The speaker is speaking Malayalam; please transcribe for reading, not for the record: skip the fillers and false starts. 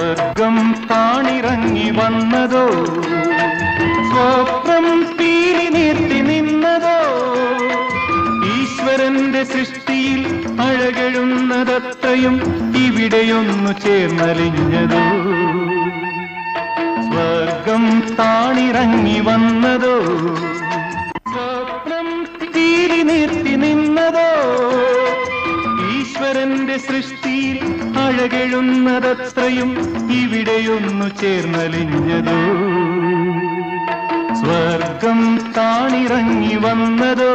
സ്വർഗം താണിറങ്ങി വന്നതോ, സ്വപ്നം തീരി നീർത്തി നിന്നതോ, ഈശ്വരന്റെ സൃഷ്ടിയിൽ അഴകെഴുന്നതത്രയും ഇവിടെയൊന്നു ചേർന്നലിഞ്ഞതോ. സ്വർഗം താണിറങ്ങി വന്നതോ, സ്വപ്നം തീരി നീർത്തി നിന്നതോ, ഈശ്വരന്റെ സൃഷ്ടിയിൽ അഴകെഴുന്നതത്രയും ഇവിടെയൊന്നു ചേർന്നലിഞ്ഞതോ. സ്വർഗം താണിറങ്ങി വന്നതോ.